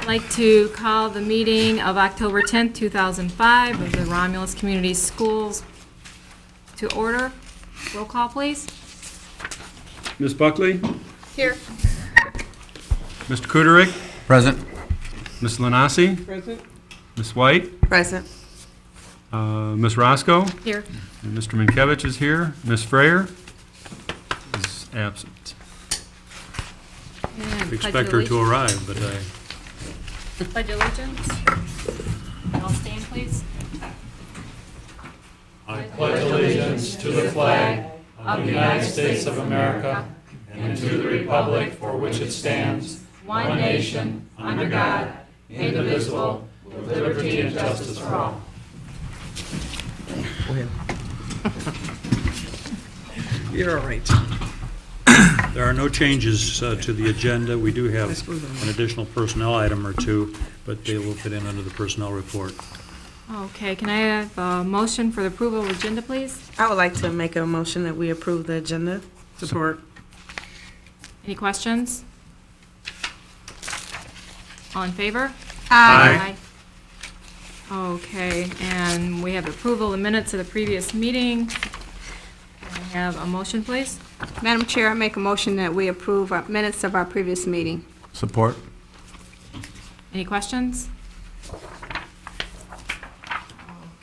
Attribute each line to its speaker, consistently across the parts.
Speaker 1: I'd like to call the meeting of October 10th, 2005 of the Romulus Community Schools to order. Roll call, please.
Speaker 2: Ms. Buckley?
Speaker 1: Here.
Speaker 2: Mr. Kuderik?
Speaker 3: Present.
Speaker 2: Ms. Lanasi?
Speaker 4: Present.
Speaker 2: Ms. White?
Speaker 4: Present.
Speaker 2: Ms. Roscoe?
Speaker 1: Here.
Speaker 2: And Mr. Minkiewicz is here. Ms. Freyer is absent.
Speaker 1: And
Speaker 2: We expect her to arrive, but
Speaker 1: Pledge allegiance. All stand, please.
Speaker 5: I pledge allegiance to the flag of the United States of America and to the republic for which it stands, one nation, under God, indivisible, with liberty and justice for all.
Speaker 4: Go ahead. You're all right.
Speaker 5: There are no changes to the agenda. We do have an additional personnel item or two, but they will fit in under the personnel report.
Speaker 1: Okay, can I have a motion for the approval of agenda, please?
Speaker 4: I would like to make a motion that we approve the agenda. Support.
Speaker 1: Any questions? All in favor?
Speaker 2: Aye.
Speaker 1: Okay, and we have approval of the minutes of the previous meeting. Can I have a motion, please?
Speaker 6: Madam Chair, I make a motion that we approve our minutes of our previous meeting.
Speaker 3: Support.
Speaker 1: Any questions?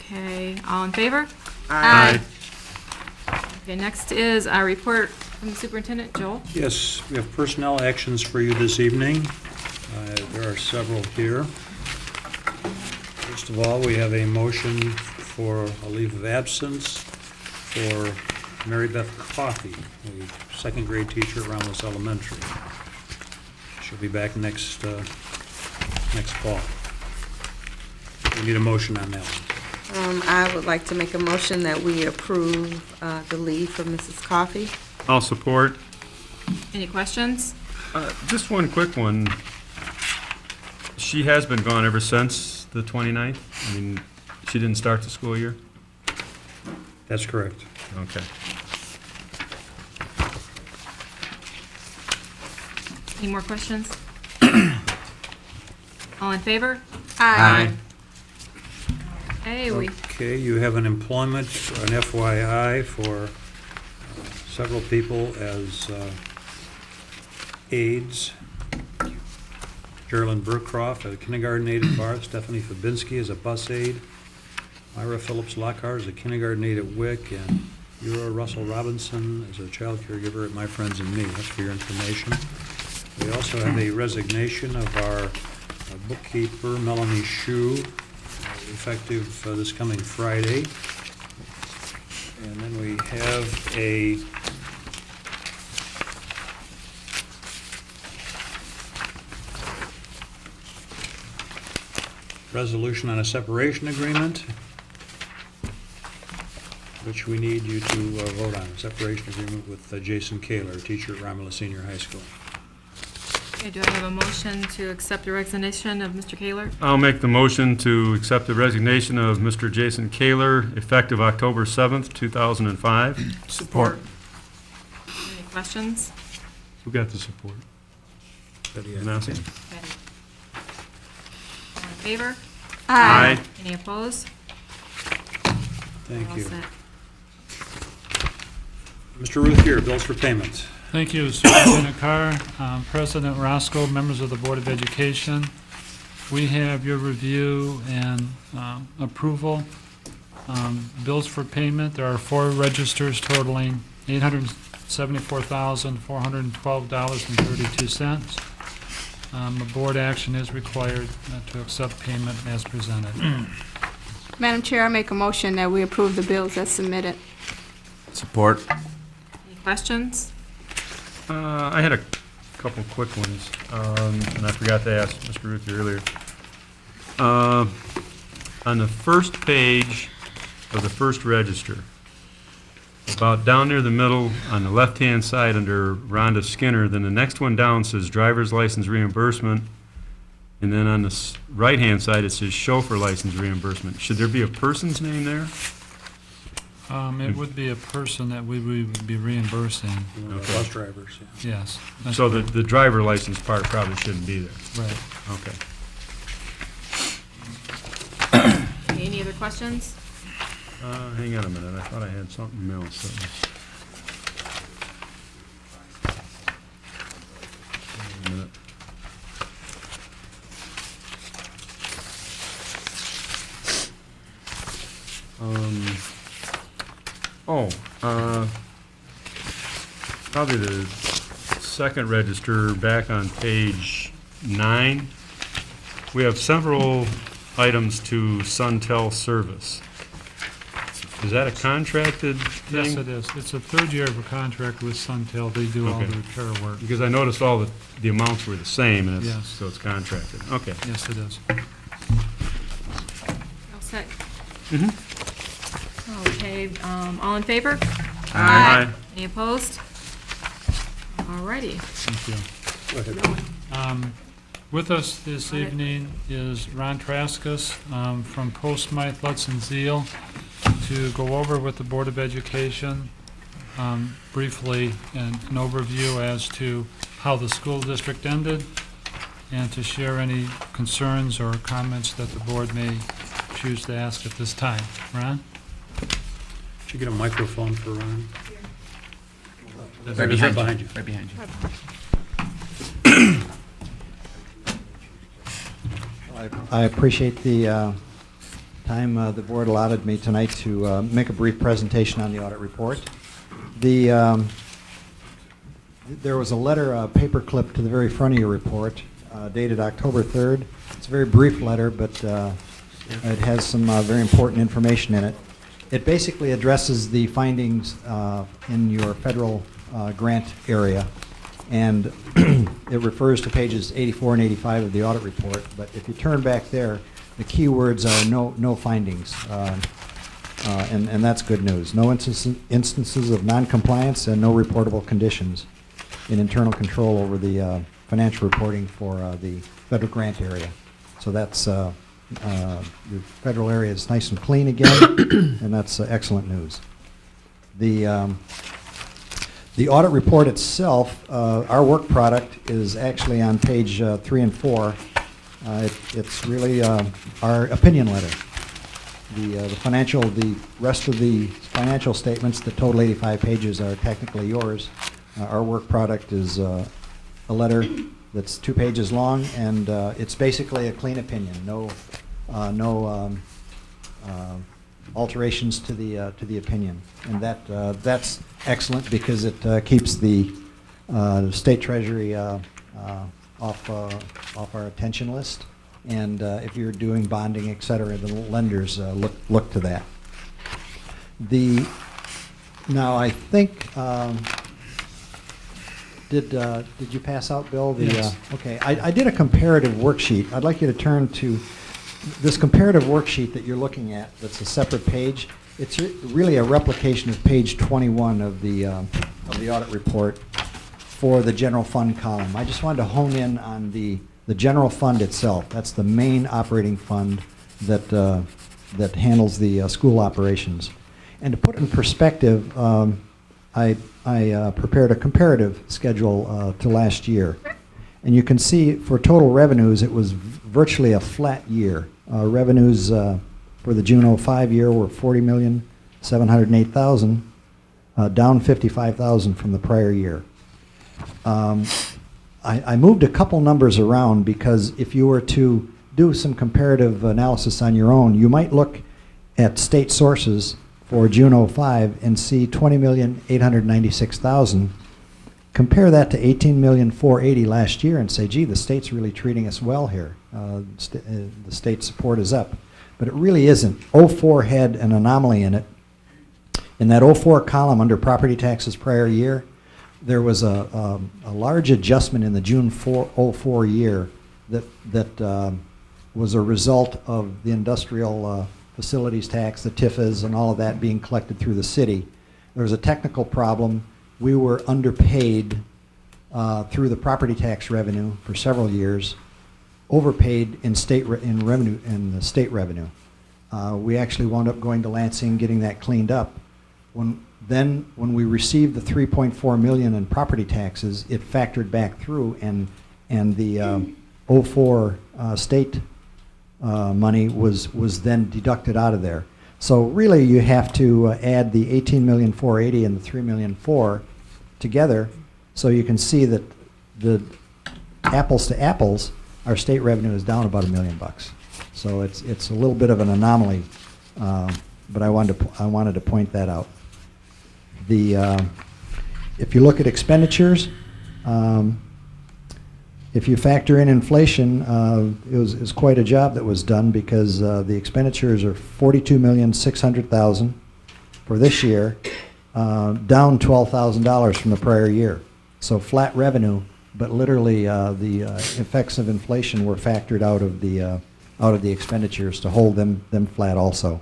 Speaker 1: Okay, all in favor?
Speaker 2: Aye.
Speaker 1: Okay, next is our report from the superintendent. Joel?
Speaker 5: Yes, we have personnel actions for you this evening. There are several here. First of all, we have a motion for a leave of absence for Mary Beth Coffey, a second grade teacher at Romulus Elementary. She'll be back next fall. We need a motion on that one.
Speaker 4: I would like to make a motion that we approve the leave for Mrs. Coffey.
Speaker 2: I'll support.
Speaker 1: Any questions?
Speaker 2: Just one quick one. She has been gone ever since the 29th? I mean, she didn't start the school year?
Speaker 5: That's correct.
Speaker 2: Okay.
Speaker 1: Any more questions? All in favor?
Speaker 3: Aye.
Speaker 1: Okay,
Speaker 5: Okay, you have an employment, an FYI for several people as aides. Geraldine Burcroft, a kindergarten aide at Barth. Stephanie Fabinski is a bus aide. Myra Phillips Lockhart is a kindergarten aide at Wick. And Eura Russell Robinson is a child caregiver at My Friends and Me. That's for your information. We also have a resignation of our bookkeeper, Melanie Shue, effective this coming Friday. And then we have a resolution on a separation agreement, which we need you to vote on. A separation agreement with Jason Kaler, teacher at Romulus Senior High School.
Speaker 1: okay, do I have a motion to accept the resignation of Mr. Kaler?
Speaker 2: I'll make the motion to accept the resignation of Mr. Jason Kaler, effective October 7th, 2005.
Speaker 3: Support.
Speaker 1: Any questions?
Speaker 2: Who got the support? Nancy?
Speaker 1: Okay. All in favor?
Speaker 2: Aye.
Speaker 1: Any opposed?
Speaker 5: Thank
Speaker 1: All
Speaker 5: you.
Speaker 1: set.
Speaker 5: Mr. Ruth here, bills for payment.
Speaker 7: Thank you, Superintendent Carr, President Roscoe, members of the Board of Education. We have your review and approval. Bills for payment, there are 4 registers totaling $874,412.32. A board action is required to accept payment as presented.
Speaker 6: Madam Chair, I make a motion that we approve the bills as submitted.
Speaker 3: Support.
Speaker 1: Any questions?
Speaker 2: I had a couple quick ones, and I forgot to ask Mr. Ruthie earlier. On the first page of the first register, about down near the middle on the left-hand side under Rhonda Skinner, then the next one down says driver's license reimbursement, and then on the right-hand side it says chauffeur license reimbursement. Should there be a person's name there?
Speaker 7: It would be a person that we would be reimbursing,
Speaker 2: Okay.
Speaker 5: Bus drivers, yeah.
Speaker 7: yes. That's
Speaker 2: So the driver license part probably shouldn't be there.
Speaker 7: Right.
Speaker 2: Okay.
Speaker 1: Any other questions?
Speaker 2: Hang on a minute, I thought I had something else. That was- Wait a minute. Probably the second register back on page 9. We have several items to Suntel Service. Is that a contracted thing?
Speaker 7: Yes, it is. It's a third year of a contract with Suntel. They do all
Speaker 2: Okay.
Speaker 7: the repair work.
Speaker 2: Because I noticed all the amounts were the same, and
Speaker 7: Yes.
Speaker 2: it's, so it's contracted. Okay.
Speaker 7: Yes, it is.
Speaker 1: All set.
Speaker 2: Mm-hmm.
Speaker 1: Okay, all in favor?
Speaker 2: Aye.
Speaker 1: Any opposed? Alrighty.
Speaker 7: Thank you.
Speaker 5: Go ahead.
Speaker 7: With us this
Speaker 1: Got it.
Speaker 7: evening is Ron Traskus from Pro Smythe Lutz and Zeal to go over with the Board of Education briefly an overview as to how the school district ended and to share any concerns or comments that the board may choose to ask at this time. Ron?
Speaker 5: Should you get a microphone for Ron?
Speaker 3: Right
Speaker 5: Right
Speaker 3: behind
Speaker 5: behind you.
Speaker 3: Right behind you.
Speaker 8: I appreciate the time the board allotted me tonight to make a brief presentation on the audit report. There was a letter, a paper clip to the very front of your report dated October 3rd. It's a very brief letter, but it has some very important information in it. It basically addresses the findings in your federal grant area, and it refers to pages 84 and 85 of the audit report. But if you turn back there, the key words are no findings, and that's good news. No instances of noncompliance and no reportable conditions in internal control over the financial reporting for the federal grant area. So that's your federal area is nice and clean again, and that's excellent news. The audit report itself, our work product is actually on page 3 and 4. It's really our opinion letter. The rest of the financial statements, the total 85 pages, are technically yours. Our work product is a letter that's 2 pages long, and it's basically a clean opinion. No alterations to the opinion, and that's excellent because it keeps the state treasury off our attention list. And if you're doing bonding, et cetera, the lenders look to that. Now I think did you pass out, Bill?
Speaker 7: Yes.
Speaker 8: Okay. I did a comparative worksheet. I'd like you to turn to this comparative worksheet that you're looking at. That's a separate page. It's really a replication of page 21 of the audit report for the general fund column. I just wanted to hone in on the general fund itself. That's the main operating fund that handles the school operations. And to put in perspective, I prepared a comparative schedule to last year. And you can see for total revenues, it was virtually a flat year. Revenues for the June 05 year were $40,708,000, down $55,000 from the prior year. I moved a couple numbers around because if you were to do some comparative analysis on your own, you might look at state sources for June 05 and see $20,896,000. Compare that to $18,480,000 last year and say, gee, the state's really treating us well here. The state support is up. But it really isn't. 04 had an anomaly in it. In that 04 column under property taxes prior year, there was a large adjustment in the June 04 year that was a result of the industrial facilities tax, the TIFAs, and all of that being collected through the city. There was a technical problem. We were underpaid through the property tax revenue for several years, overpaid in the state revenue. We actually wound up going to Lansing, getting that cleaned up. When we received the $3.4 million in property taxes, it factored back through, and the 04 state money was then deducted out of there. So really, you have to add the 18,480,000 and the 3,004,000 together, so you can see that the apples to apples, our state revenue is down about $1 million. So it's a little bit of an anomaly, but I wanted to point that out. If you look at expenditures, if you factor in inflation, it was quite a job that was done, because the expenditures are $42,600,000 for this year, down $12,000 from the prior year. So flat revenue, but literally the effects of inflation were factored out of the expenditures to hold them flat also.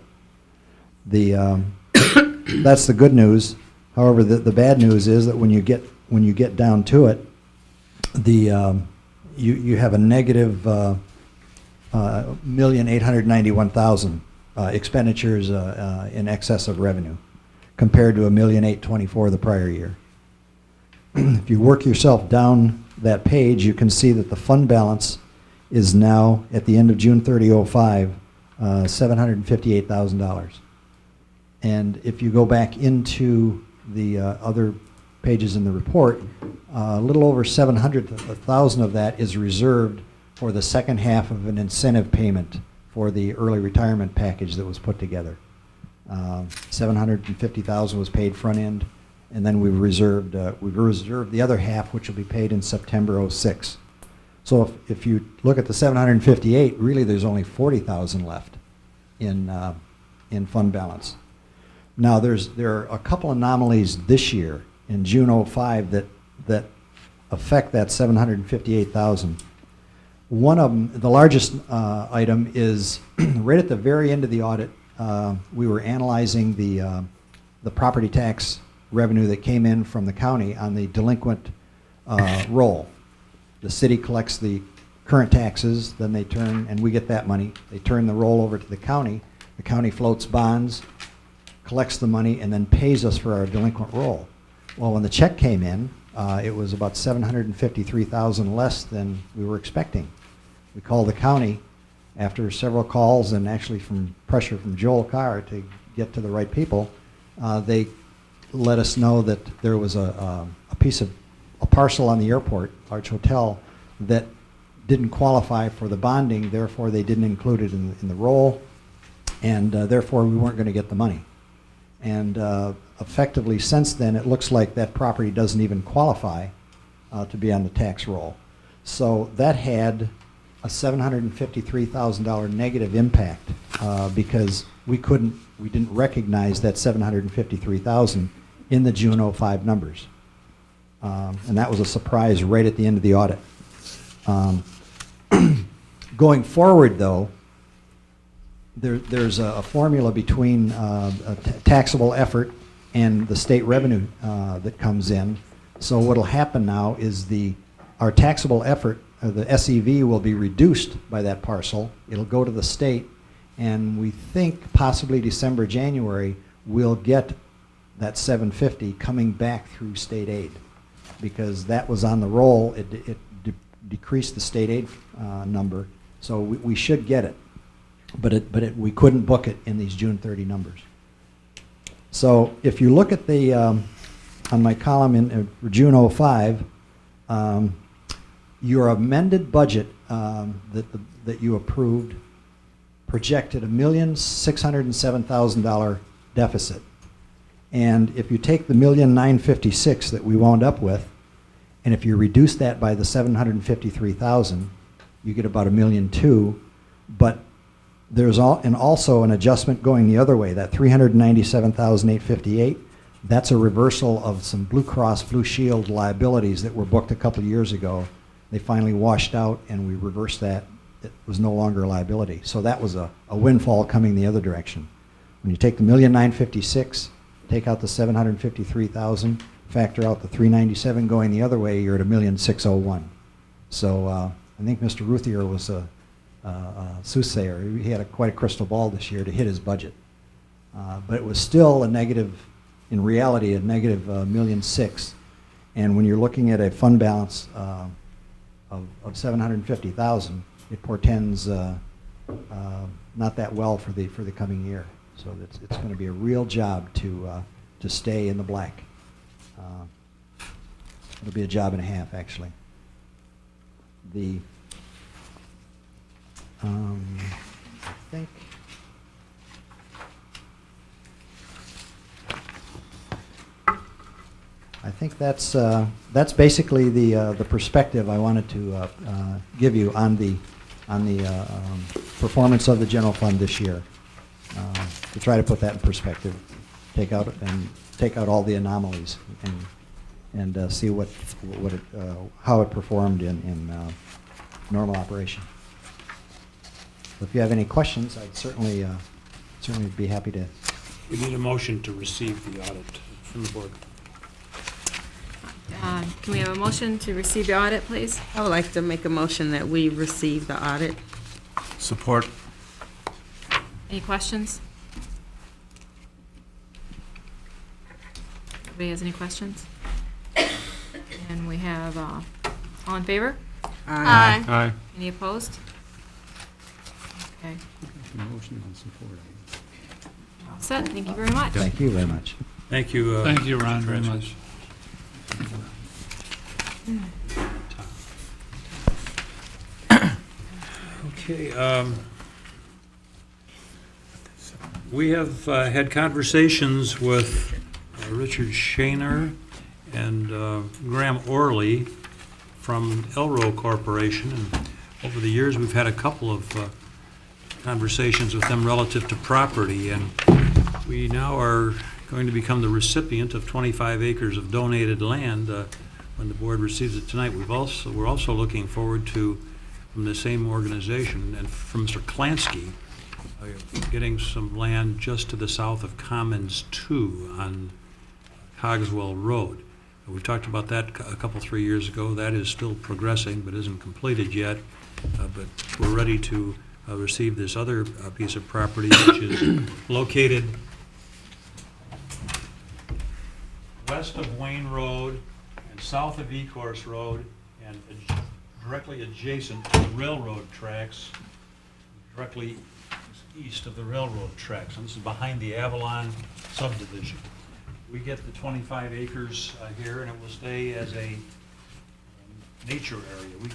Speaker 8: That's the good news. However, the bad news is that when you get down to it, you have a negative $1,891,000 expenditures in excess of revenue, compared to $1,824,000 the prior year. If you work yourself down that page, you can see that the fund balance is now, at the end of June 30, 05, $758,000. And if you go back into the other pages in the report, a little over $700,000 of that is reserved for the second half of an incentive payment for the early retirement package that was put together. $750,000 was paid front end, and then we've reserved the other half, which will be paid in September 06. So if you look at the 758, really there's only 40,000 left in fund balance. Now there are a couple anomalies this year in June 05 that affect that 758,000. One of them, the largest item, is right at the very end of the audit. We were analyzing the property tax revenue that came in from the county on the delinquent roll. The city collects the current taxes, then they turn, and we get that money. They turn the roll over to the county. The county floats bonds, collects the money, and then pays us for our delinquent roll. Well, when the check came in, it was about $753,000 less than we were expecting. We called the county after several calls, and actually from pressure from Joel Carr to get to the right people. They let us know that there was a parcel on the airport, Arch Hotel, that didn't qualify for the bonding, therefore they didn't include it in the roll, and therefore we weren't going to get the money. And effectively since then, it looks like that property doesn't even qualify to be on the tax roll. So that had a $753,000 negative impact because we didn't recognize that $753,000 in the June 05 numbers. And that was a surprise right at the end of the audit. Going forward, though, there's a formula between a taxable effort and the state revenue that comes in. So what'll happen now is our taxable effort, the SEV, will be reduced by that parcel. It'll go to the state, and we think possibly December, January, we'll get that $750 coming back through state aid, because that was on the roll. It decreased the state aid number, so we should get it. But we couldn't book it in these June 30 numbers. So if you look at the, on my column in June 05, your amended budget that you approved projected $1,607,000 deficit. And if you take the $1,956,000 that we wound up with, and if you reduce that by the $753,000, you get about $1,200,000. But there's also an adjustment going the other way. That $397,858, that's a reversal of some Blue Cross Blue Shield liabilities that were booked a couple of years ago. They finally washed out, and we reversed that. It was no longer a liability. So that was a windfall coming the other direction. When you take the $1,956,000, take out the $753,000, factor out the $397,000 going the other way, you're at $1,601,000. So I think Mr. Ruthier was a soothsayer. He had quite a crystal ball this year to hit his budget. But it was still a negative, in reality, a negative $1,600,000. And when you're looking at a fund balance of $750,000, it portends not that well for the coming year. So it's going to be a real job to stay in the black. It'll be a job and a half, actually. I think that's basically the perspective I wanted to give you on the performance of the general fund this year. To try to put that in perspective, take out all the anomalies and see how it performed in normal operation. So if you have any questions, I'd certainly be happy to.
Speaker 5: We need a motion to receive the audit from the board.
Speaker 1: Can we have a motion to receive the audit, please?
Speaker 4: I would like to make a motion that we receive the audit.
Speaker 3: Support.
Speaker 1: Any questions? Anybody has any questions? And we have, all in favor?
Speaker 6: Aye.
Speaker 2: Aye.
Speaker 1: Any opposed? Okay,
Speaker 2: Motion and support.
Speaker 1: all set, thank you very much.
Speaker 8: Thank you very much.
Speaker 5: Thank you.
Speaker 7: Thank you, Ron,
Speaker 5: Mr.
Speaker 7: very
Speaker 5: Francis.
Speaker 7: much.
Speaker 5: Okay, we have had conversations with Richard Shaner and Graham Orley from Elro Corporation, and over the years, we've had a couple of conversations with them relative to property, and we now are going to become the recipient of 25 acres of donated land when the board receives it tonight. We're also looking forward to, from the same organization and from Mr. Klansky, getting some land just to the south of Commons 2 on Cogswell Road. We talked about that a couple, 3 years ago. That is still progressing, but isn't completed yet. But we're ready to receive this other piece of property, which is located west of Wayne Road and south of Ecorse Road and directly adjacent to the railroad tracks, directly east of the railroad tracks. And this is behind the Avalon subdivision. We get the 25 acres here, and it will stay as a nature area. We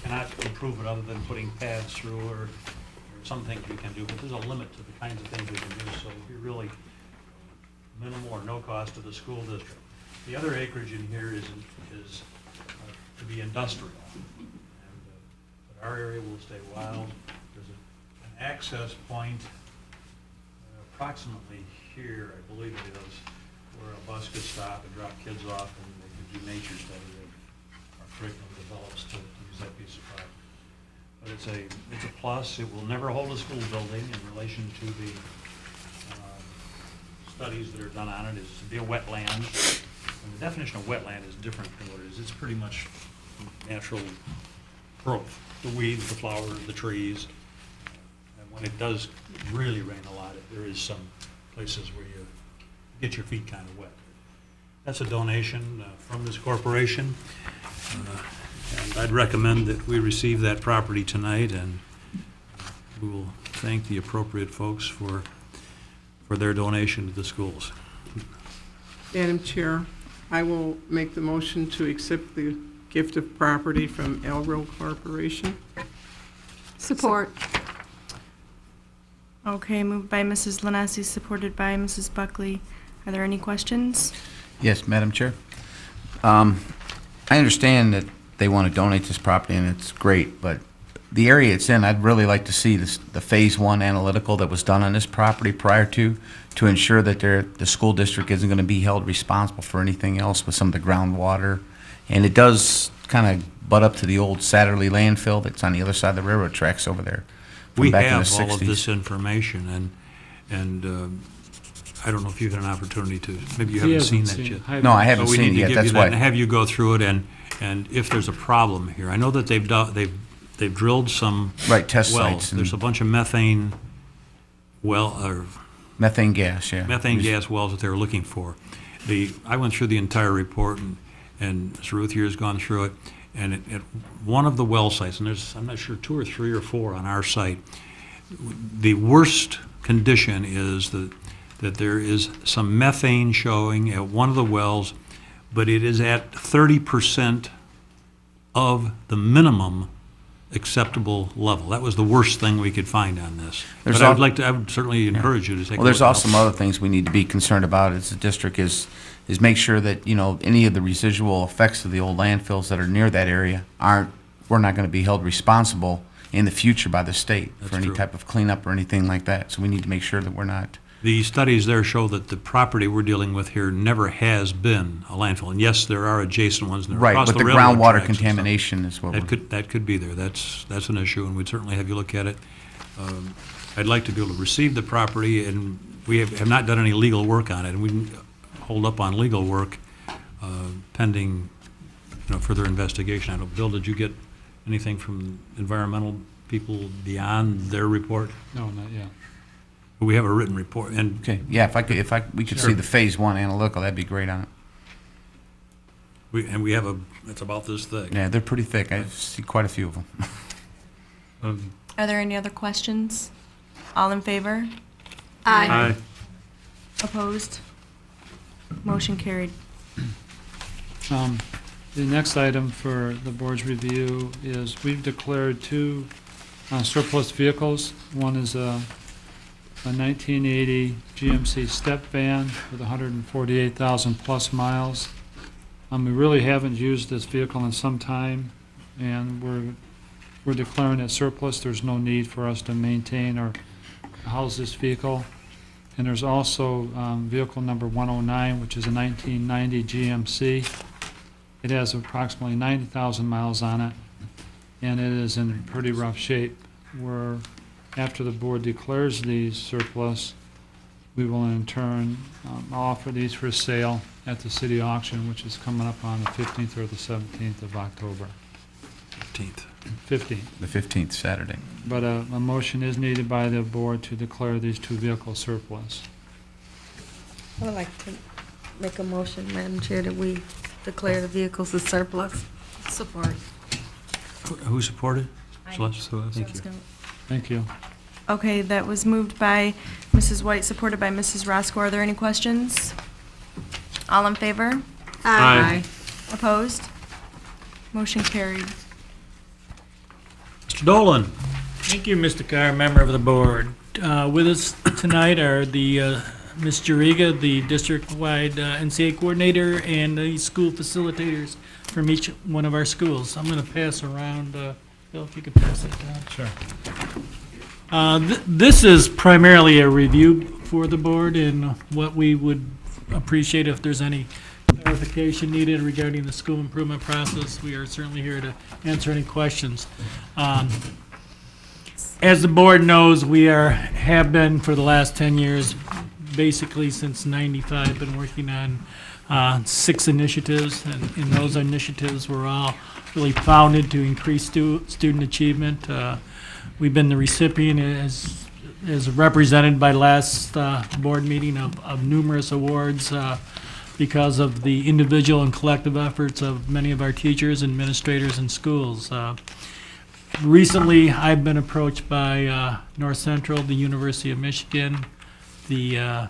Speaker 5: cannot improve it other than putting paths through or some things we can do, but there's a limit to the kinds of things we can do, so it'll be really minimal or no cost to the school district. The other acreage in here is to be industrial, but our area will stay wild. There's an access point approximately here, I believe it is, where a bus could stop and drop kids off and they could do nature study. Our curriculum develops to use that piece of property. But it's a plus. It will never hold a school building in relation to the studies that are done on it. It's to be a wetland. And the definition of wetland is different than what it is. It's pretty much natural growth. The weeds, the flowers, the trees. And when it does really rain a lot, there is some places where you get your feet kind of wet. That's a donation from this corporation. And I'd recommend that we receive that property tonight, and we will thank the appropriate folks for their donation to the schools.
Speaker 9: Madam Chair, I will make the motion to accept the gift of property from Elro Corporation.
Speaker 6: Support.
Speaker 10: Okay, moved by Mrs. Lennesi, supported by Mrs. Buckley. Are there any questions?
Speaker 3: Yes, Madam Chair. I understand that they want to donate this property, and it's great, but the area it's in, I'd really like to see the Phase 1 analytical that was done on this property prior to ensure that the school district isn't going to be held responsible for anything else with some of the groundwater. And it does kind of butt up to the old Satterley landfill that's on the other side of the railroad tracks over there.
Speaker 5: We
Speaker 3: back in the
Speaker 5: have all of
Speaker 3: 60s.
Speaker 5: this information, and I don't know if you've had an opportunity to, maybe you
Speaker 7: He
Speaker 5: haven't seen
Speaker 7: hasn't
Speaker 5: that
Speaker 7: seen
Speaker 5: yet.
Speaker 7: it.
Speaker 3: No, I haven't
Speaker 5: So we
Speaker 3: seen
Speaker 5: need
Speaker 3: it
Speaker 5: to
Speaker 3: yet,
Speaker 5: give
Speaker 3: that's
Speaker 5: you that
Speaker 3: why.
Speaker 5: and have you go through it, and if there's a problem here. I know that they've drilled some
Speaker 3: Right, test
Speaker 5: wells.
Speaker 3: sites. and
Speaker 5: There's a bunch of methane
Speaker 3: Methane gas, yeah.
Speaker 5: methane gas wells that they were looking for. I went through the entire report, and Ms. Ruth here has gone through it, And at one of the well sites, and there's, I'm not sure, 2 or 3 or 4 on our site, the worst condition is that there is some methane showing at one of the wells, but it is at 30% of the minimum acceptable level. That was the worst thing we could find on this.
Speaker 3: There's
Speaker 5: But I would
Speaker 3: al-
Speaker 5: like to, I would certainly encourage you to take a look.
Speaker 3: Well, there's
Speaker 5: at
Speaker 3: also
Speaker 5: it.
Speaker 3: some other things we need to be concerned about as the district is make sure that, any of the residual effects of the old landfills that are near that area we're not going to be held responsible in the future by the state
Speaker 5: That's
Speaker 3: for any
Speaker 5: true.
Speaker 3: type of cleanup or anything like that. So we need to make sure that we're not.
Speaker 5: The studies there show that the property we're dealing with here never has been a landfill. And yes, there are adjacent ones, and they're
Speaker 3: Right,
Speaker 5: across
Speaker 3: but
Speaker 5: the
Speaker 3: the
Speaker 5: railroad
Speaker 3: groundwater
Speaker 5: tracks and stuff.
Speaker 3: contamination is what we're.
Speaker 5: That could be there. That's an issue, and we'd certainly have you look at it. I'd like to be able to receive the property, and we have not done any legal work on it, and we can hold up on legal work pending, further investigation. I don't, Bill, did you get anything from environmental people beyond their report?
Speaker 7: No, not yet.
Speaker 5: We have a written report, and
Speaker 3: Okay, yeah, we could see
Speaker 5: Sure.
Speaker 3: the phase 1 analytical, that'd be great on it.
Speaker 5: we have it's about this thick.
Speaker 3: Yeah, they're pretty thick. I see quite a few of them.
Speaker 10: Are there any other questions? All in favor?
Speaker 1: Aye.
Speaker 10: Opposed? Motion carried.
Speaker 7: The next item for the board's review is we've declared 2 surplus vehicles. One is a 1980 GMC step van with 148,000 plus miles. We really haven't used this vehicle in some time, and we're declaring it surplus. There's no need for us to maintain or house this vehicle. And there's also vehicle number 109, which is a 1990 GMC. It has approximately 90,000 miles on it, and it is in pretty rough shape. Where after the board declares these surplus, we will in turn offer these for sale at the city auction, which is coming up on the 15th or the 17th of October.
Speaker 5: 15th.
Speaker 7: 15th.
Speaker 3: The 15th, Saturday.
Speaker 7: But a motion is needed by the board to declare these 2 vehicles surplus.
Speaker 4: I would like to make a motion, Madam Chair, that we declare the vehicles as surplus.
Speaker 1: Support.
Speaker 5: Who supported? Celeste? Thank you.
Speaker 7: Thank you.
Speaker 10: Okay, that was moved by Mrs. White, supported by Mrs. Roscoe. Are there any questions? All in favor?
Speaker 2: Aye.
Speaker 10: Opposed? Motion carried.
Speaker 5: Mr. Dolan?
Speaker 11: Thank you, Mr. Carr, member of the board. With us tonight are the Ms. Juriga, the district-wide NCA coordinator, and the school facilitators from each one of our schools. I'm going to pass around, Bill, if you could pass it down.
Speaker 7: Sure.
Speaker 11: This is primarily a review for the board, and what we would appreciate if there's any clarification needed regarding the school improvement process. We are certainly here to answer any questions. As the board knows, have been for the last 10 years, basically since '95, been working on 6 initiatives, and those initiatives were all really founded to increase student achievement. We've been the recipient, as represented by last board meeting, of numerous awards because of the individual and collective efforts of many of our teachers, administrators, and schools. Recently, I've been approached by North Central, the University of Michigan, the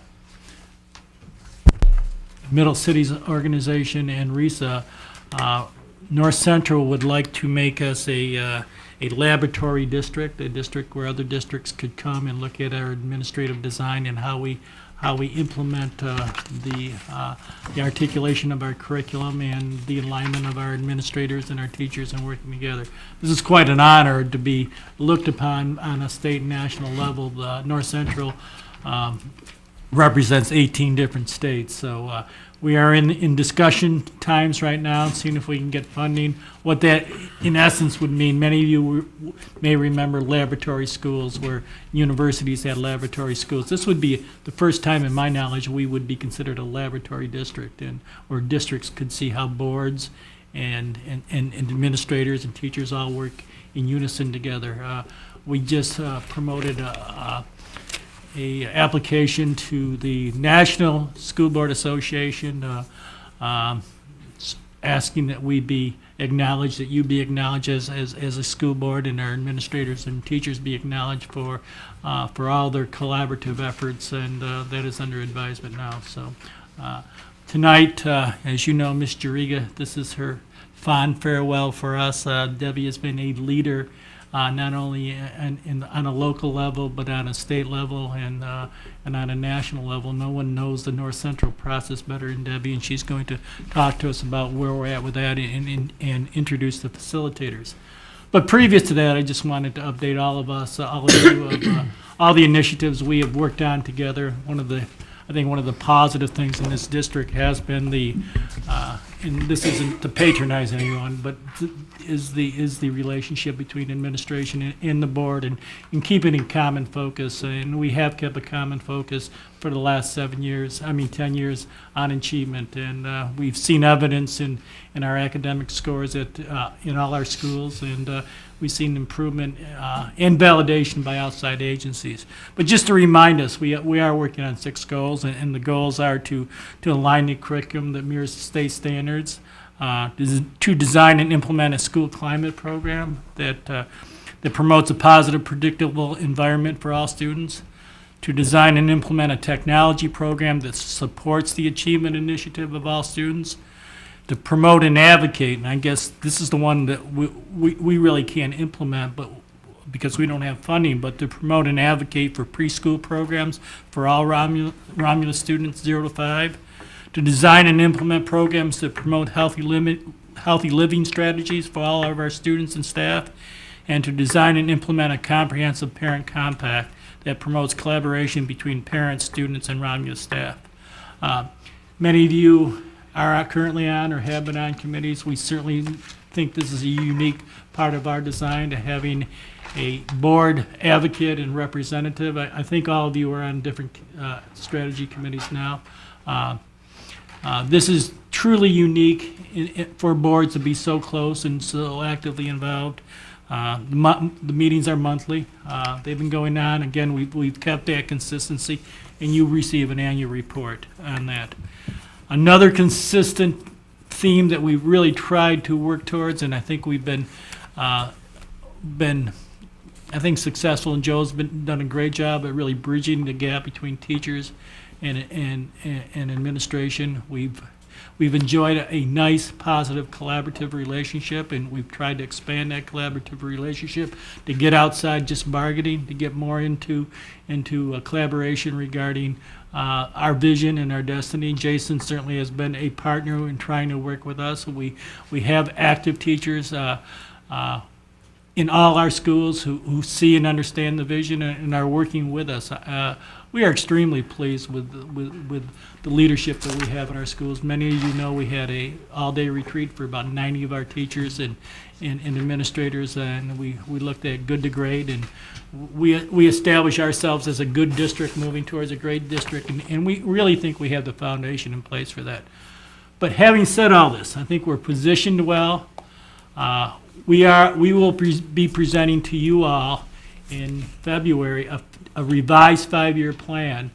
Speaker 11: Middle Cities Organization, and RISA. North Central would like to make us a laboratory district, a district where other districts could come and look at our administrative design and how we implement the articulation of our curriculum and the alignment of our administrators and our teachers and working together. This is quite an honor to be looked upon on a state and national level. North Central represents 18 different states, so we are in discussion times right now, seeing if we can get funding. What that, in essence, would mean, many of you may remember laboratory schools where universities had laboratory schools. This would be the first time, in my knowledge, we would be considered a laboratory district, and where districts could see how boards and administrators and teachers all work in unison together. We just promoted a application to the National School Board Association, asking that we be acknowledged, that you be acknowledged as a school board, and our administrators and teachers be acknowledged for all their collaborative efforts, and that is under advisement now. So tonight, as you know, Ms. Jariga, this is her fond farewell for us. Debbie has been a leader, not only on a local level, but on a state level and on a national level. No one knows the North Central process better than Debbie, and she's going to talk to us about where we're at with that and introduce the facilitators. But previous to that, I just wanted to update all of us, all of you, of all the initiatives we have worked on together. I think one of the positive things in this district has been and this isn't to patronize anyone, but is the relationship between administration and the board, and keeping in common focus. And we have kept a common focus for the last 10 years on achievement. And we've seen evidence in our academic scores in all our schools, and we've seen improvement and validation by outside agencies. But just to remind us, we are working on 6 goals, and the goals are to align the curriculum that mirrors the state standards, to design and implement a school climate program that promotes a positive, predictable environment for all students, to design and implement a technology program that supports the achievement initiative of all students, to promote and advocate, and I guess this is the one that we really can't implement, but because we don't have funding, but to promote and advocate for preschool programs for all Romulus students 0 to 5, to design and implement programs that promote healthy living strategies for all of our students and staff, and to design and implement a comprehensive parent compact that promotes collaboration between parents, students, and Romulus staff. Many of you are currently on or have been on committees. We certainly think this is a unique part of our design, to having a board advocate and representative. I think all of you are on different strategy committees now. This is truly unique for boards to be so close and so actively involved. The meetings are monthly. They've been going on. Again, we've kept that consistency, and you receive an annual report on that. Another consistent theme that we've really tried to work towards, and I think we've been successful, and Joe's done a great job at really bridging the gap between teachers and administration. We've enjoyed a nice, positive, collaborative relationship, and we've tried to expand that collaborative relationship to get outside just bargaining, to get more into a collaboration regarding our vision and our destiny. Jason certainly has been a partner in trying to work with us. We have active teachers in all our schools who see and understand the vision and are working with us. We are extremely pleased with the leadership that we have in our schools. Many of you know we had a all-day retreat for about 90 of our teachers and administrators, and we looked at good to great, and we establish ourselves as a good district moving towards a great district, and we really think we have the foundation in place for that. But having said all this, I think we're positioned well. We will be presenting to you all in February a revised 5-year plan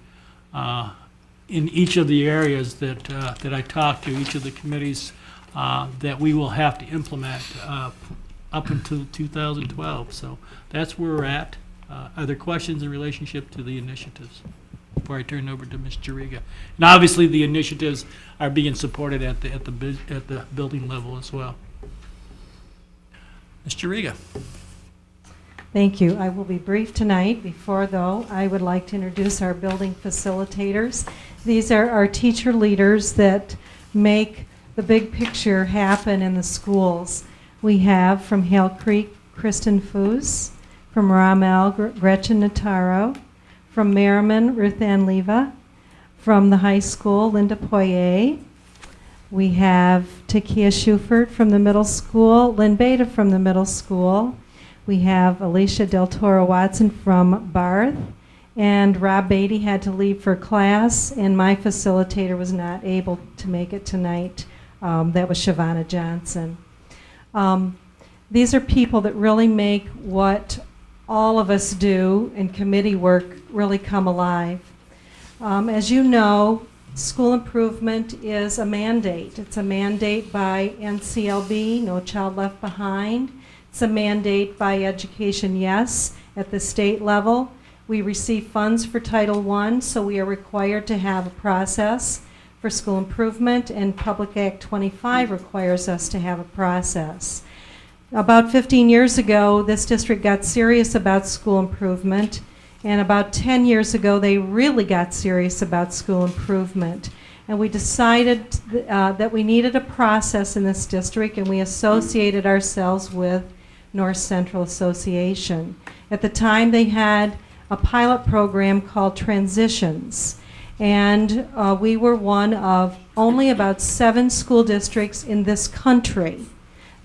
Speaker 11: in each of the areas that I talked to, each of the committees that we will have to implement up until 2012. So that's where we're at. Are there questions in relationship to the initiatives before I turn it over to Ms. Jariga? And obviously the initiatives are being supported at the building level as well. Ms. Jariga.
Speaker 12: Thank you. I will be brief tonight. Before, though, I would like to introduce our building facilitators. These are our teacher leaders that make the big picture happen in the schools. We have from Hale Creek, Kristen Foos, from Rommel, Gretchen Notaro, from Merriman, Ruth Ann Leva, from the high school, Linda Poirier. We have Takia Schufert from the middle school, Lynn Beta from the middle school. We have Alicia Del Toro Watson from Barth, and Rob Beatty had to leave for class, and my facilitator was not able to make it tonight. That was Shavana Johnson. These are people that really make what all of us do in committee work really come alive. As you know, School improvement is a mandate. It's a mandate by NCLB, No Child Left Behind. It's a mandate by Education Yes at the state level. We receive funds for Title I, so we are required to have a process for school improvement, and Public Act 25 requires us to have a process. About 15 years ago, this district got serious about school improvement, and about 10 years ago, they really got serious about school improvement. And we decided that we needed a process in this district, and we associated ourselves with North Central Association. At the time, they had a pilot program called Transitions, and we were one of only about 7 school districts in this country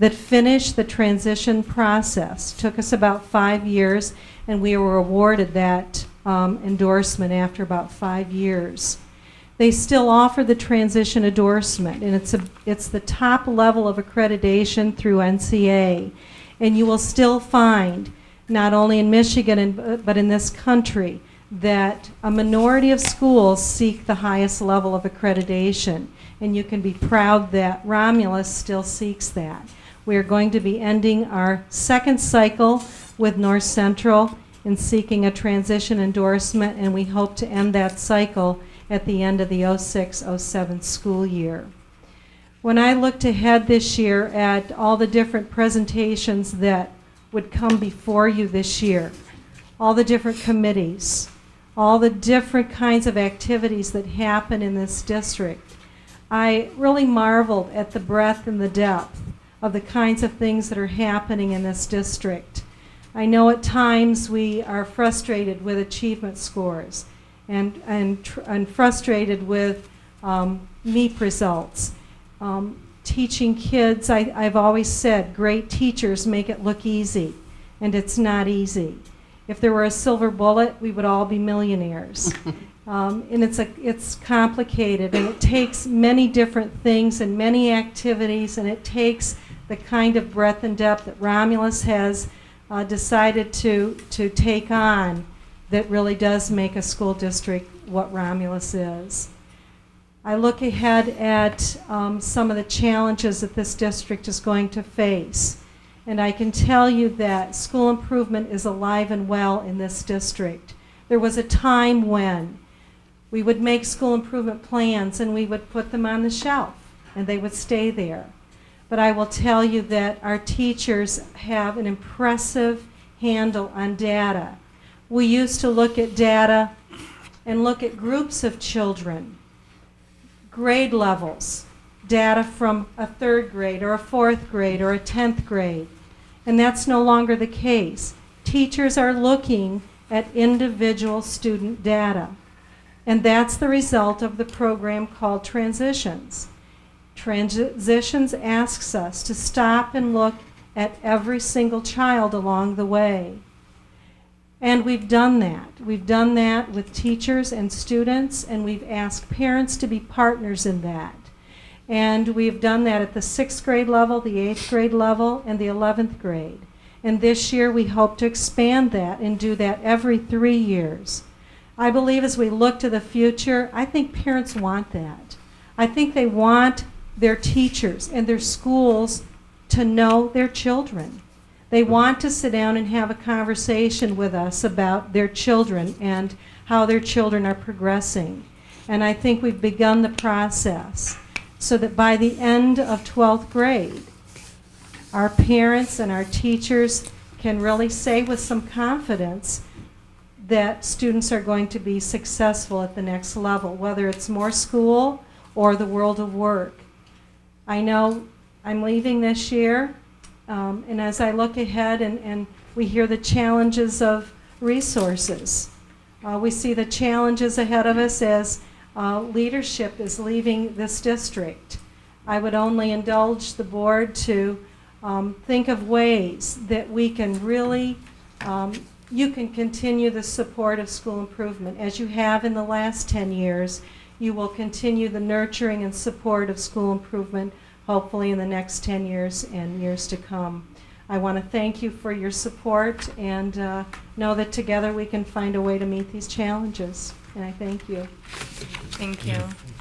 Speaker 12: that finished the transition process. It took us about 5 years, and we were awarded that endorsement after about 5 years. They still offer the transition endorsement, and it's the top level of accreditation through NCA. And you will still find, not only in Michigan but in this country, that a minority of schools seek the highest level of accreditation. And you can be proud that Romulus still seeks that. We are going to be ending our second cycle with North Central in seeking a transition endorsement, and we hope to end that cycle at the end of the 06-07 school year. When I looked ahead this year at all the different presentations that would come before you this year, all the different committees, all the different kinds of activities that happen in this district, I really marveled at the breadth and the depth of the kinds of things that are happening in this district. I know at times we are frustrated with achievement scores and frustrated with MEP results. Teaching kids, I've always said, great teachers make it look easy, and it's not easy. If there were a silver bullet, we would all be millionaires. And it's complicated, and it takes many different things and many activities, and it takes the kind of breadth and depth that Romulus has decided to take on that really does make a school district what Romulus is. I look ahead at some of the challenges that this district is going to face, and I can tell you that school improvement is alive and well in this district. There was a time when we would make school improvement plans and we would put them on the shelf and they would stay there. But I will tell you that our teachers have an impressive handle on data. We used to look at data and look at groups of children, grade levels, data from a 3rd grade or a 4th grade or a 10th grade. And that's no longer the case. Teachers are looking at individual student data. And that's the result of the program called Transitions. Transitions asks us to stop and look at every single child along the way. And we've done that. We've done that with teachers and students, and we've asked parents to be partners in that. And we've done that at the 6th grade level, the 8th grade level, and the 11th grade. And this year we hope to expand that and do that every 3 years. I believe as we look to the future, I think parents want that. I think they want their teachers and their schools to know their children. They want to sit down and have a conversation with us about their children and how their children are progressing. And I think we've begun the process so that by the end of 12th grade, our parents and our teachers can really say with some confidence that students are going to be successful at the next level, whether it's more school or the world of work. I know I'm leaving this year, and as I look ahead and we hear the challenges of resources, we see the challenges ahead of us as leadership is leaving this district. I would only indulge the board to think of ways that we can really, you can continue the support of school improvement. As you have in the last 10 years, you will continue the nurturing and support of school improvement, hopefully in the next 10 years and years to come. I want to thank you for your support and know that together we can find a way to meet these challenges. And I thank you.
Speaker 10: Thank you.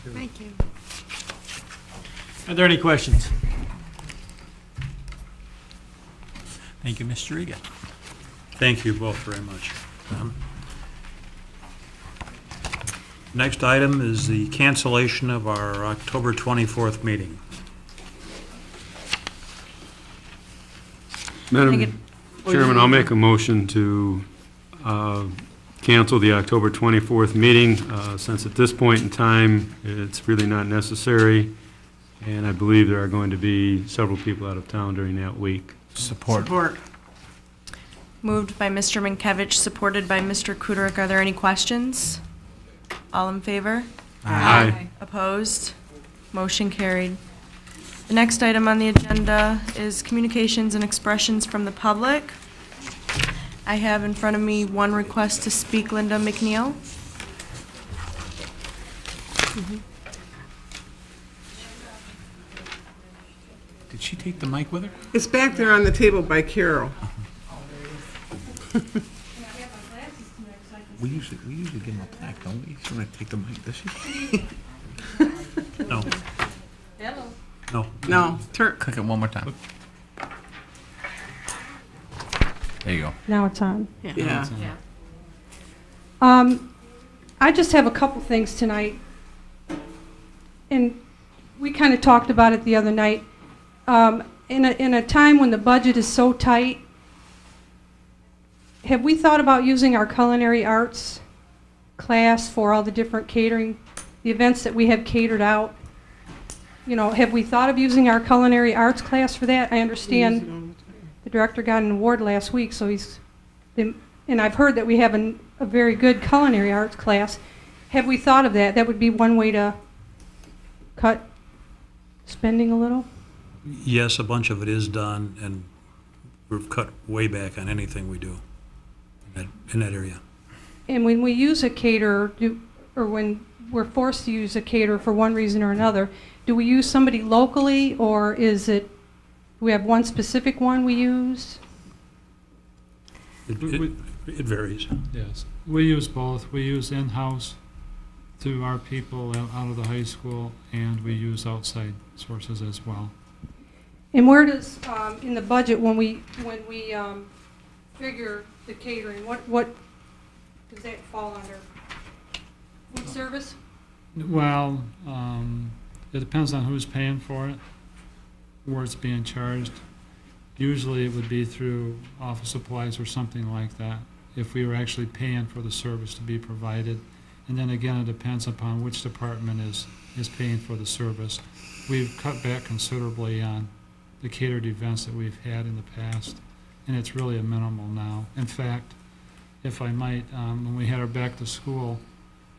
Speaker 5: carried.
Speaker 6: Thank you.
Speaker 11: Are there any questions? Thank you, Mr. Riga.
Speaker 5: Thank you both very much. Next item is the cancellation of our October 24th meeting.
Speaker 2: Madam Chairman, I'll make a motion to cancel the October 24th meeting, since at this point in time, it's really not necessary, and I believe there are going to be several people out of town during that week.
Speaker 3: Support.
Speaker 10: Moved by Mr. Mankiewicz, supported by Mr. Kudrick. Are there any questions? All in favor?
Speaker 2: Aye.
Speaker 10: Opposed? Motion carried. The next item on the agenda is communications and expressions from the public. I have in front of me one request to speak, Linda McNeil.
Speaker 3: Did she take the mic with her?
Speaker 9: It's back there on the table by Carol.
Speaker 3: We usually give them a plaque, don't we? She's gonna take the mic, does she?
Speaker 5: No.
Speaker 4: Hello.
Speaker 5: No.
Speaker 9: No, turn,
Speaker 3: Click it one more time. There you go.
Speaker 12: Now it's on.
Speaker 9: yeah.
Speaker 12: I just have a couple things tonight, and we kind of talked about it the other night. In a time when the budget is so tight, have we thought about using our culinary arts class for all the different catering, the events that we have catered out? You know, have we thought of using our culinary arts class for that? I understand the director got an award last week, so and I've heard that we have a very good culinary arts class. Have we thought of that? That would be one way to cut spending a little?
Speaker 5: Yes, a bunch of it is done, and we've cut way back on anything we do in that area.
Speaker 12: And when we use a caterer, or when we're forced to use a caterer for one reason or another, do we use somebody locally, or is it, we have one specific one we use?
Speaker 5: It varies.
Speaker 7: Yes, we use both. We use in-house through our people out of the high school, and we use outside sources as well.
Speaker 12: And where does, in the budget, when we figure the catering, what does that fall under? Food service?
Speaker 7: Well, it depends on who's paying for it, where it's being charged. Usually it would be through office supplies or something like that, if we were actually paying for the service to be provided. And then again, it depends upon which department is paying for the service. We've cut back considerably on the catered events that we've had in the past, and it's really a minimal now. In fact, if I might, when we had our back-to-school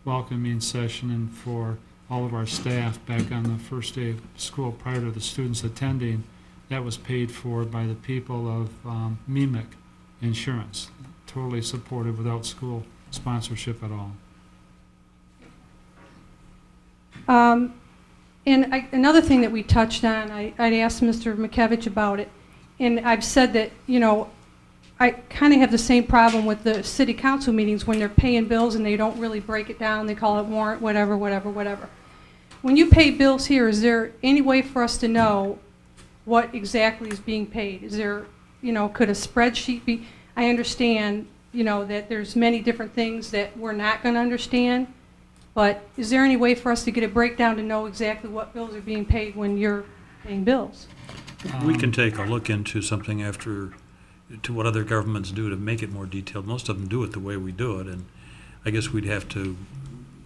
Speaker 7: welcoming session and for all of our staff back on the first day of school prior to the students attending, that was paid for by the people of MEMIC Insurance, totally supported without school sponsorship at all.
Speaker 12: And another thing that we touched on, I'd asked Mr. Mankiewicz about it, and I've said that, you know, I kind of have the same problem with the city council meetings when they're paying bills and they don't really break it down. They call it warrant, whatever, whatever, whatever. When you pay bills here, is there any way for us to know what exactly is being paid? Is there, you know, could a spreadsheet be? I understand, you know, that there's many different things that we're not going to understand, but is there any way for us to get a breakdown to know exactly what bills are being paid when you're paying bills?
Speaker 5: We can take a look into something to what other governments do to make it more detailed. Most of them do it the way we do it, and I guess we'd have to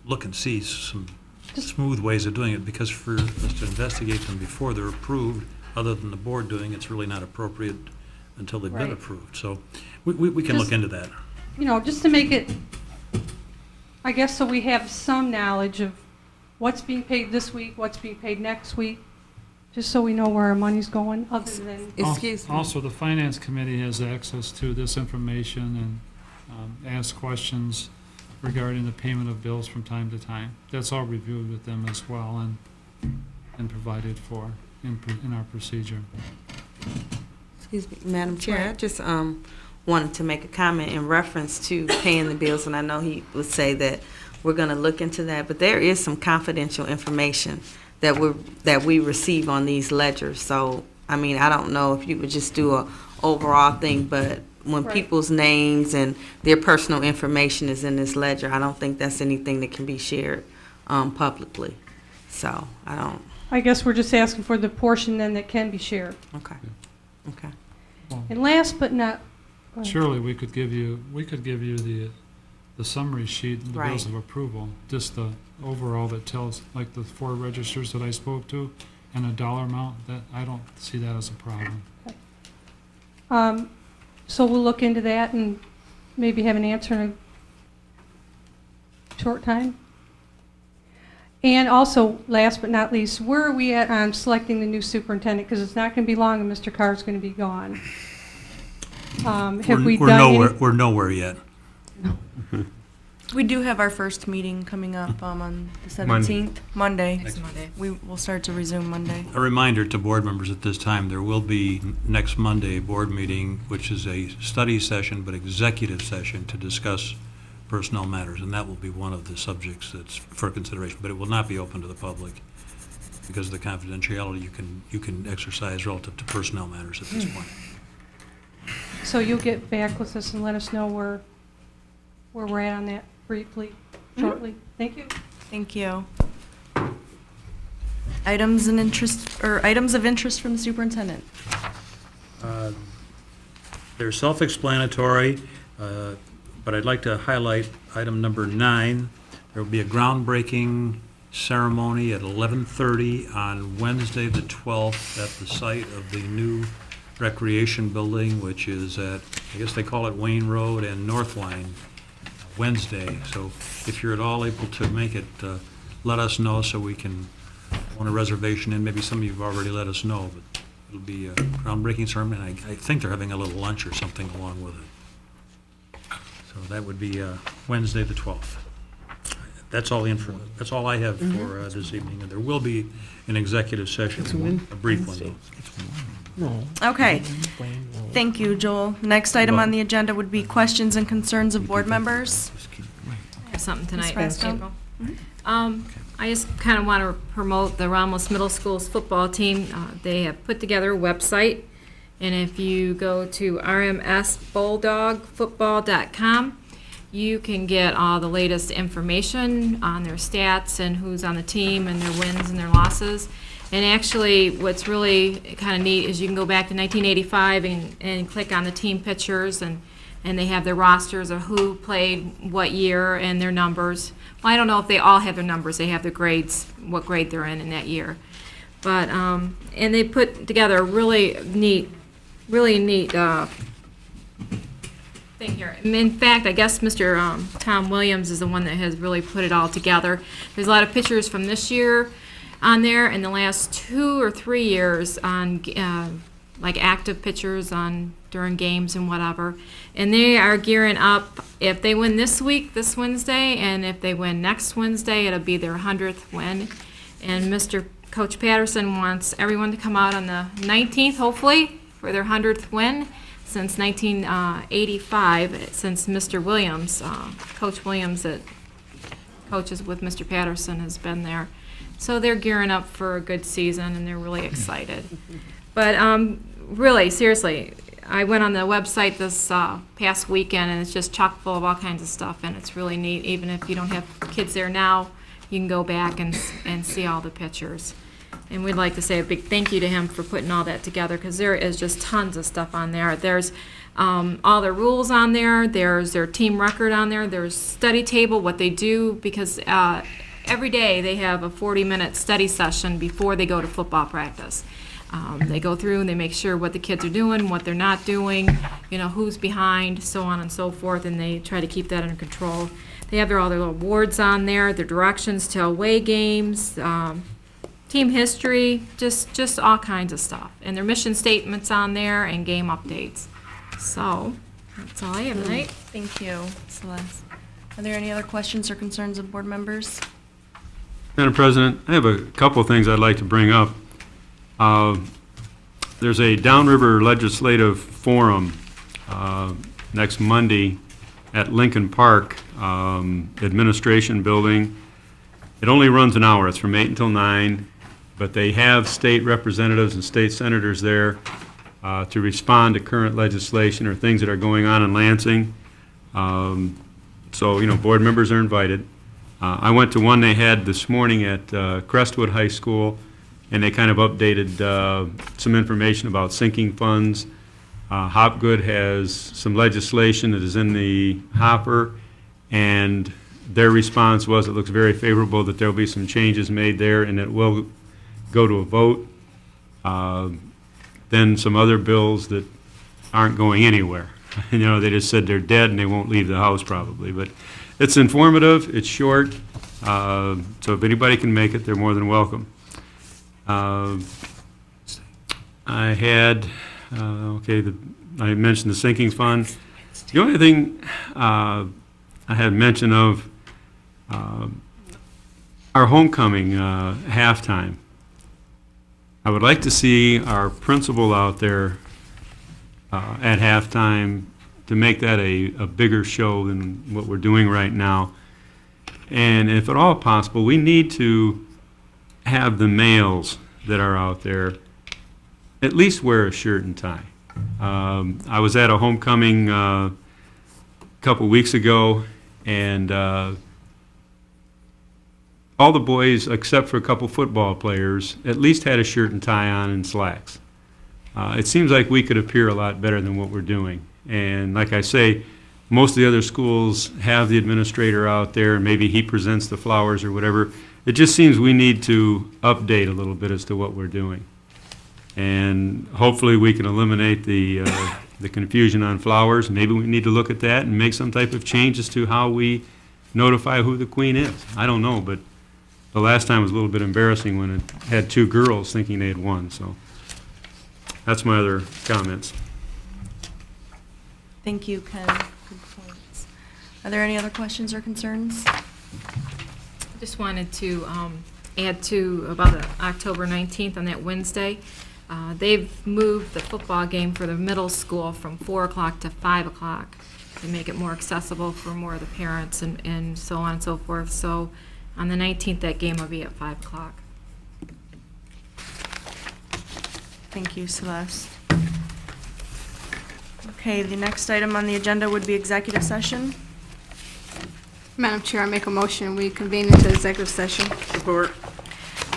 Speaker 5: look and see some smooth ways of doing it, because for us to investigate them before they're approved, other than the board doing, it's really not appropriate until they've been
Speaker 12: Right.
Speaker 5: approved. So we can look into that.
Speaker 12: You know, just to make it, I guess, so we have some knowledge of what's being paid this week, what's being paid next week, just so we know where our money's going, other than...
Speaker 9: Excuse me.
Speaker 7: Also, the Finance Committee has access to this information and asks questions regarding the payment of bills from time to time. That's all reviewed with them as well and provided for in our procedure.
Speaker 4: Excuse me, Madam Chair, I just wanted to make a comment in reference to paying the bills, and I know he would say that we're gonna look into that, but there is some confidential information that we receive on these ledgers, so, I mean, I don't know if you would just do a overall thing, but when
Speaker 12: Right.
Speaker 4: people's names and their personal information is in this ledger, I don't think that's anything that can be shared, publicly, so,
Speaker 13: I guess we're just asking for the portion then that can be shared.
Speaker 4: okay.
Speaker 13: And last but not, go ahead.
Speaker 7: Surely we could give you the summary sheet, the bills
Speaker 4: Right.
Speaker 7: of approval, just the overall that tells, like the 4 registers that I spoke to, and a dollar amount, that, I don't see that as a problem.
Speaker 13: So we'll look into that and maybe have an answer in a short time. And also, last but not least, where are we at on selecting the new superintendent? Because it's not going to be long and Mr. Carr's going to be gone. Have we
Speaker 5: We're
Speaker 13: done
Speaker 5: nowhere,
Speaker 13: any?
Speaker 5: we're nowhere yet.
Speaker 10: We do have our first meeting coming up on the
Speaker 2: Monday.
Speaker 10: 17th, Monday.
Speaker 1: Next Monday.
Speaker 10: We will start to resume Monday.
Speaker 5: A reminder to board members at this time, there will be next Monday a board meeting, which is a study session, but executive session to discuss personnel matters, and that will be one of the subjects that's for consideration, but it will not be open to the public because of the confidentiality you can exercise relative to personnel matters at this point.
Speaker 13: So you'll get back with us and let us know where we're at on that briefly, shortly. Thank you.
Speaker 10: Thank you. Items of interest from the superintendent.
Speaker 5: They're self-explanatory, but I'd like to highlight item number 9. There will be a groundbreaking ceremony at 11:30 on Wednesday, the 12th, at the site of the new recreation building, which is at, I guess they call it Wayne Road and North Line, Wednesday. So if you're at all able to make it, let us know so we can want a reservation, and maybe some of you have already let us know, but it'll be a groundbreaking ceremony, and I think they're having a little lunch or something along with it. So that would be Wednesday, the 12th. That's all the info, that's all I have for this evening, and there will be an executive session, a brief one, though.
Speaker 10: Okay. Thank you, Joel. Next item on the agenda would be questions and concerns of board members.
Speaker 1: I have something tonight,
Speaker 10: Ms. Fresco?
Speaker 1: April. I just kind of want to promote the Romulus Middle School's football team. They have put together a website, and if you go to rmsbulldogfootball.com, you can get all the latest information on their stats and who's on the team and their wins and their losses. And actually, what's really kind of neat is you can go back to 1985 and click on the team pictures, and they have their rosters of who played what year and their numbers. Well, I don't know if they all have their numbers. They have their grades, what grade they're in that year. But, and they put together a really neat thing here. In fact, I guess Mr. Tom Williams is the one that has really put it all together. There's a lot of pictures from this year on there, and the last 2 or 3 years on like active pictures on during games and whatever. And they are gearing up. If they win this week, this Wednesday, and if they win next Wednesday, it'll be their 100th win. And Coach Patterson wants everyone to come out on the 19th, hopefully, for their 100th win since 1985, since Mr. Williams, Coach Williams that coaches with Mr. Patterson has been there. So they're gearing up for a good season, and they're really excited. But really, seriously, I went on the website this past weekend, and it's just chock full of all kinds of stuff, and it's really neat. Even if you don't have kids there now, you can go back and see all the pictures. And we'd like to say a big thank you to him for putting all that together, because there is just tons of stuff on there. There's all the rules on there. There's their team record on there. There's study table, what they do, because every day they have a 40-minute study session before they go to football practice. They go through and they make sure what the kids are doing, what they're not doing, who's behind, so on and so forth, and they try to keep that under control. They have all their little awards on there, their directions to away games, team history, just all kinds of stuff. And their mission statements on there and game updates. So, that's all I have tonight.
Speaker 10: Thank you, Celeste. Are there any other questions or concerns of board members?
Speaker 2: Madam President, I have a couple of things I'd like to bring up. There's a Downriver Legislative Forum next Monday at Lincoln Park administration building. It only runs an hour. It's from 8 until 9, but they have state representatives and state senators there to respond to current legislation or things that are going on in Lansing. So, you know, board members are invited. I went to one they had this morning at Crestwood High School, and they kind of updated some information about sinking funds. Hopgood has some legislation that is in the hopper, and their response was it looks very favorable, that there will be some changes made there, and it will go to a vote. Then some other bills that aren't going anywhere. You know, they just said they're dead and they won't leave the House probably. But it's informative, it's short, so if anybody can make it, they're more than welcome. I had, I mentioned the sinking fund. The only thing I had mention of our homecoming halftime. I would like to see our principal out there at halftime to make that a bigger show than what we're doing right now. And if at all possible, we need to have the males that are out there at least wear a shirt and tie. I was at a homecoming a couple weeks ago, and all the boys, except for a couple football players, at least had a shirt and tie on and slacks. It seems like we could appear a lot better than what we're doing. And like I say, most of the other schools have the administrator out there, and maybe he presents the flowers or whatever. It just seems we need to update a little bit as to what we're doing. And hopefully we can eliminate the confusion on flowers. Maybe we need to look at that and make some type of change as to how we notify who the queen is. I don't know, but the last time was a little bit embarrassing when it had two girls thinking they had won. So that's my other comments.
Speaker 10: Thank you, Ken. Good points. Are there any other questions or concerns?
Speaker 1: Just wanted to add to about October 19th on that Wednesday. They've moved the football game for the middle school from 4 o'clock to 5 o'clock to make it more accessible for more of the parents and so on and so forth. So on the 19th, that game will be at 5 o'clock.
Speaker 10: Thank you, Celeste. Okay, the next item on the agenda would be executive session.
Speaker 6: Madam Chair, I make a motion, we convene into executive session.
Speaker 9: Support.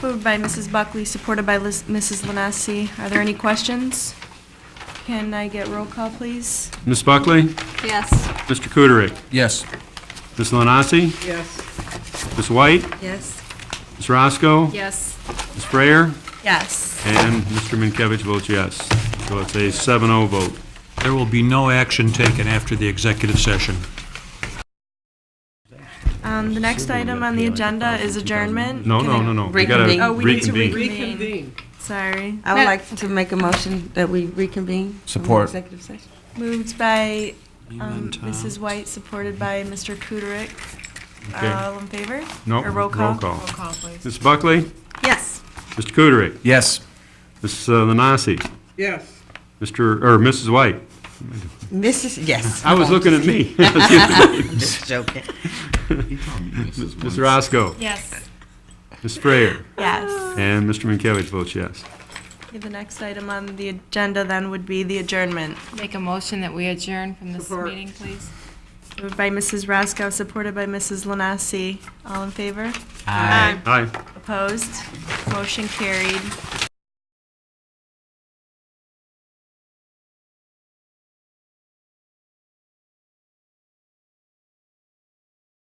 Speaker 10: Moved by Mrs. Buckley, supported by Mrs. Lanassi. Are there any questions? Can I get roll call, please?
Speaker 2: Ms. Buckley?
Speaker 6: Yes.
Speaker 2: Mr. Kuderik?
Speaker 3: Yes.
Speaker 2: Ms. Lanassi?
Speaker 9: Yes.
Speaker 2: Ms. White?
Speaker 4: Yes.
Speaker 2: Ms. Roscoe?
Speaker 1: Yes.
Speaker 2: Ms. Frayer?
Speaker 10: Yes.
Speaker 2: And Mr. Minkiewicz votes yes. So it's a 7-0 vote.
Speaker 5: There will be no action taken after the executive session.
Speaker 10: The next item on the agenda is adjournment.
Speaker 2: No. We gotta
Speaker 4: Reconvene.
Speaker 10: Oh, we need to
Speaker 2: reconvene.
Speaker 9: Reconvene.
Speaker 10: Sorry.
Speaker 4: I would like to make a motion that we reconvene. from the
Speaker 3: Support.
Speaker 4: Executive session.
Speaker 10: Moved by
Speaker 5: Amen, Tom.
Speaker 10: Mrs. White, supported by Mr. Kuderik.
Speaker 2: Okay.
Speaker 10: All in favor?
Speaker 2: No,
Speaker 10: Or roll call?
Speaker 2: roll call.
Speaker 1: Roll call, please.
Speaker 2: Ms. Buckley?
Speaker 4: Yes.
Speaker 2: Mr. Kuderik?
Speaker 3: Yes.
Speaker 2: Ms. Lanassi?
Speaker 9: Yes.
Speaker 2: Mrs. White?
Speaker 4: Mrs., yes.
Speaker 2: I was looking at me.
Speaker 4: Just joking.
Speaker 2: Ms. Roscoe?
Speaker 1: Yes.
Speaker 2: Ms. Frayer?
Speaker 10: Yes.
Speaker 2: And Mr. Minkiewicz votes yes.
Speaker 10: Okay, the next item on the agenda then would be the adjournment.
Speaker 1: Make a motion that we adjourn from this
Speaker 9: Support.
Speaker 1: meeting, please.
Speaker 10: Moved by Mrs. Roscoe, supported by Mrs. Lanassi. All in favor?
Speaker 2: Aye.
Speaker 10: Opposed? Motion carried.